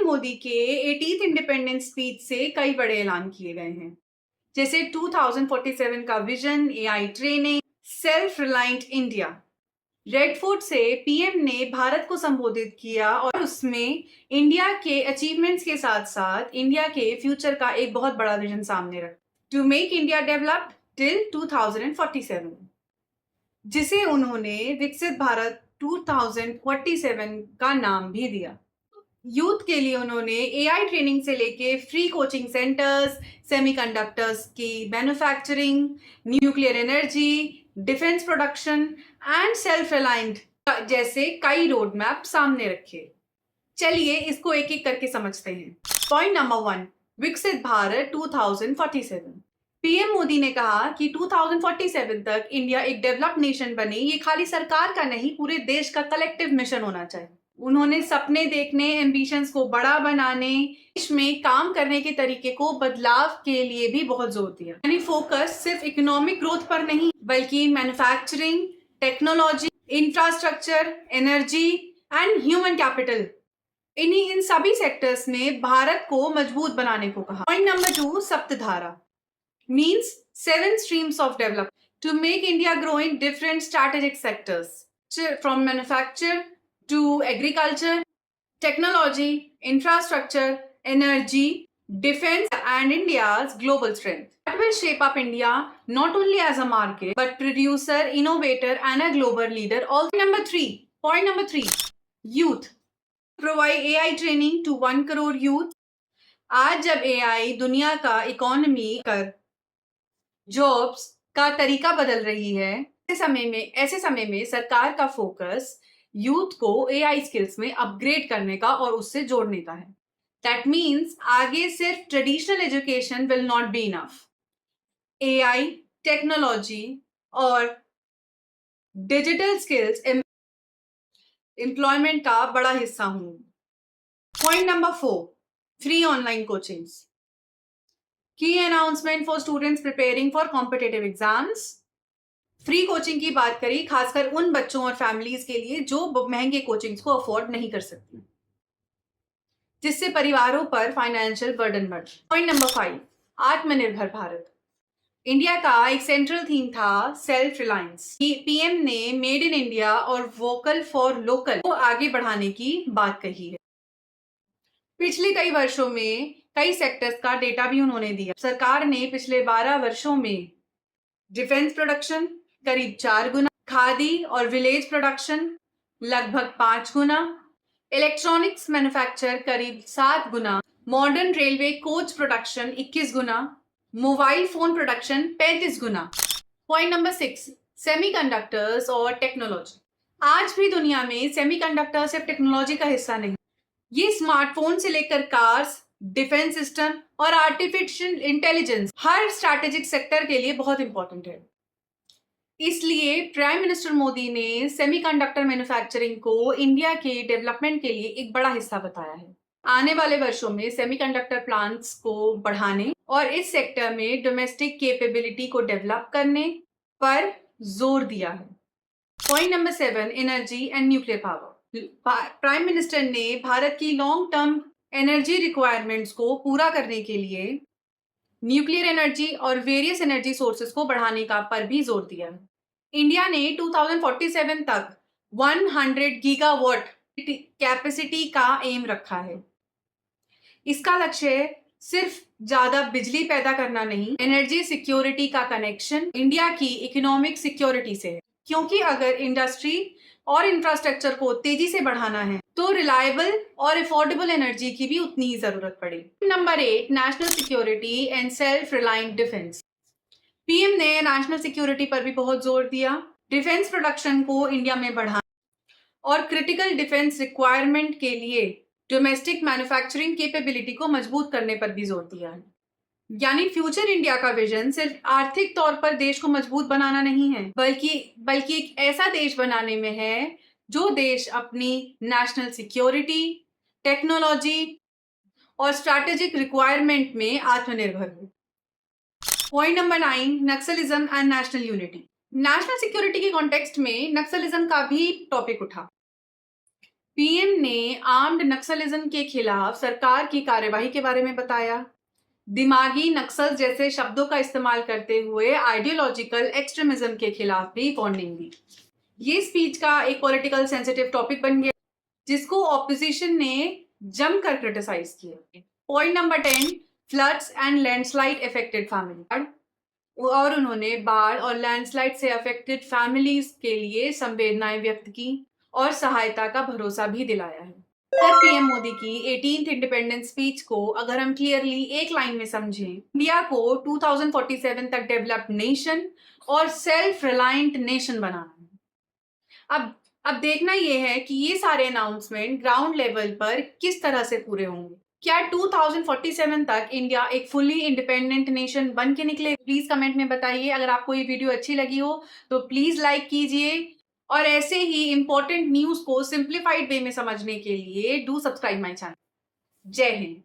मोदी के 80th independence speech से कई बड़े ऐलान किए गए हैं, जैसे 2047 का vision, AI training, self reliant India. Red fort से पीएम ने भारत को संबोधित किया और उसमें इंडिया के अचीवमेंट्स के साथ साथ इंडिया के फ्यूचर का एक बहुत बड़ा विजन सामने रखा, to make India developed till 2047, जिसे उन्होंने विकसित भारत 2047 का नाम भी दिया। यूथ के लिए उन्होंने एआई ट्रेनिंग से लेके फ्री कोचिंग सेंटर्स, सेमीकंडक्टर्स की manufacturing, nuclear energy, defence production and self reliant जैसे कई रोड मैप सामने रखे। चलिए इसको एक एक करके समझते हैं। पॉइंट नंबर 1, विकसित भारत 2047। पीएम मोदी ने कहा कि 2047 तक इंडिया एक डेवलप्ड नेशन बने, ये खाली सरकार का नहीं, पूरे देश का कलेक्टिव मिशन होना चाहिए। उन्होंने सपने देखने, एम्बिशंस को बड़ा बनाने, देश में काम करने के तरीके को बदलाव के लिए भी बहुत जोर दिया। यानी फोकस सिर्फ इकोनॉमिक ग्रोथ पर नहीं, बल्कि manufacturing, technology, infrastructure, energy and human capital, इन सभी सेक्टर्स में भारत को मजबूत बनाने को कहा। Point number 2, Saptadhara means 7 streams of development to make India grow in different strategic sectors, from manufacture to agriculture, technology, infrastructure, energy, defense, and India's global strength. That will shape up India not only as a market, but producer, innovator, and a global leader. Also, point number three, youth. Provide AI training to 1 crore youth. आज जब AI दुनिया का economy कर jobs का तरीका बदल रही है, ऐसे समय में सरकार का फोकस यूथ को एआई स्किल्स में अपग्रेड करने का और उससे जोड़ने का है। दैट मीन्स आगे सिर्फ traditional education will not be enough. AI, technology और डिजिटल स्किल्स एम्प्लॉयमेंट का बड़ा हिस्सा होंगे। Point number 4, free online coachings. की announcement for students preparing for competitive exams. Free coaching की बात करी खासकर उन बच्चों और फैमिलीज के लिए जो महंगे कोचिंग्स को अफोर्ड नहीं कर सकती, जिससे परिवारों पर फाइनेंशियल बर्डन बढ़। पॉइंट नंबर 5, आत्मनिर्भर भारत। इंडिया का एक सेंट्रल थीम था सेल्फ रिलायंस। पीएम ने मेड इन इंडिया और वोकल फॉर लोकल को आगे बढ़ाने की बात कही है। पिछले कई वर्षों में कई सेक्टर्स का डेटा भी उन्होंने दिया। सरकार ने पिछले 12 वर्षों में डिफेंस प्रोडक्शन करीब 4 गुना, खादी और विलेज प्रोडक्शन लगभग 5 गुना, इलेक्ट्रॉनिक्स मैन्युफैक्चर करीब 7 गुना, मॉडर्न रेलवे कोच प्रोडक्शन 21 गुना, मोबाइल फोन प्रोडक्शन 35 गुना। पॉइंट नंबर 6, सेमीकंडक्टर्स और टेक्नोलॉजी। आज भी दुनिया में सेमीकंडक्टर सिर्फ टेक्नोलॉजी का हिस्सा नहीं, ये स्मार्टफोन से लेकर कार्स, डिफेंस सिस्टम और आर्टिफिशियल इंटेलिजेंस हर स्ट्रैटेजिक सेक्टर के लिए बहुत इंपॉर्टेंट है। इसलिए प्राइम मिनिस्टर मोदी ने सेमीकंडक्टर मैन्युफैक्चरिंग को इंडिया के डेवलपमेंट के लिए एक बड़ा हिस्सा बताया है। आने वाले वर्षों में सेमीकंडक्टर प्लांट्स को बढ़ाने और इस सेक्टर में डोमेस्टिक कैपेबिलिटी को डेवलप करने पर जोर दिया है। Point number 7, energy and nuclear power. Prime minister ने भारत की लॉन्ग टर्म एनर्जी रिक्वायरमेंट्स को पूरा करने के लिए न्यूक्लियर एनर्जी और वेरियस एनर्जी सोर्सेस को बढ़ाने का पर भी जोर दिया है। इंडिया ने 2047 तक 100 गीगावाट कैपेसिटी का एम रखा है। इसका लक्ष्य सिर्फ ज्यादा बिजली पैदा करना नहीं, एनर्जी सिक्योरिटी का कनेक्शन इंडिया की इकोनॉमिक सिक्योरिटी से है, क्योंकि अगर इंडस्ट्री और इंफ्रास्ट्रक्चर को तेजी से बढ़ाना है तो रिलायबल और अफोर्डेबल एनर्जी की भी उतनी ही जरूरत पड़ेगी। Number 8, national security and self reliant defence. PM ने नेशनल सिक्योरिटी पर भी बहुत जोर दिया, डिफेंस प्रोडक्शन को इंडिया में बढ़ाना और क्रिटिकल डिफेंस रिक्वायरमेंट के लिए डोमेस्टिक मैन्युफैक्चरिंग कैपेबिलिटी को मजबूत करने पर भी जोर दिया है। यानी फ्यूचर इंडिया का विजन सिर्फ आर्थिक तौर पर देश को मजबूत बनाना नहीं है, बल्कि एक ऐसा देश बनाने में है जो देश अपनी नेशनल सिक्योरिटी, टेक्नोलॉजी और स्ट्रैटेजिक रिक्वायरमेंट में आत्मनिर्भर हो। Point number 9, Naxalism and national unity. National security के कॉन्टेक्स्ट में नक्सलिज्म का भी टॉपिक उठा। पीएम ने आर्म्ड नक्सलिज्म के खिलाफ सरकार की कार्यवाही के बारे में बताया। दिमागी नक्सल जैसे शब्दों का इस्तेमाल करते हुए आइडियोलॉजिकल एक्सट्रीमिज्म के खिलाफ भी वार्निंग दी। ये स्पीच का एक पॉलिटिकल सेंसिटिव टॉपिक बन गया, जिसको ऑपोजिशन ने जमकर क्रिटिसाइज किया। Point number 10, floods and landslide affected family. और उन्होंने बाढ़ और लैंडस्लाइड से अफेक्टेड फैमिलीज के लिए संवेदनाएं व्यक्त की और सहायता का भरोसा भी दिलाया है। सर पीएम मोदी की 18th इंडिपेंडेंस स्पीच को अगर हम क्लियरली एक लाइन में समझें, इंडिया को 2047 तक डेवलप्ड नेशन और सेल्फ रिलायंट नेशन बनाना है। अब देखना यह है कि ये सारे अनाउंसमेंट ग्राउंड लेवल पर किस तरह से पूरे होंगे। क्या 2047 तक इंडिया एक फुली इंडिपेंडेंट नेशन बन के निकले? प्लीज कमेंट में बताइए। अगर आपको ये वीडियो अच्छी लगी हो तो प्लीज लाइक कीजिए और ऐसे ही इंपॉर्टेंट न्यूज को सिंप्लीफाइड वे में समझने के लिए डू सब्सक्राइब माय चैनल। जय हिंद।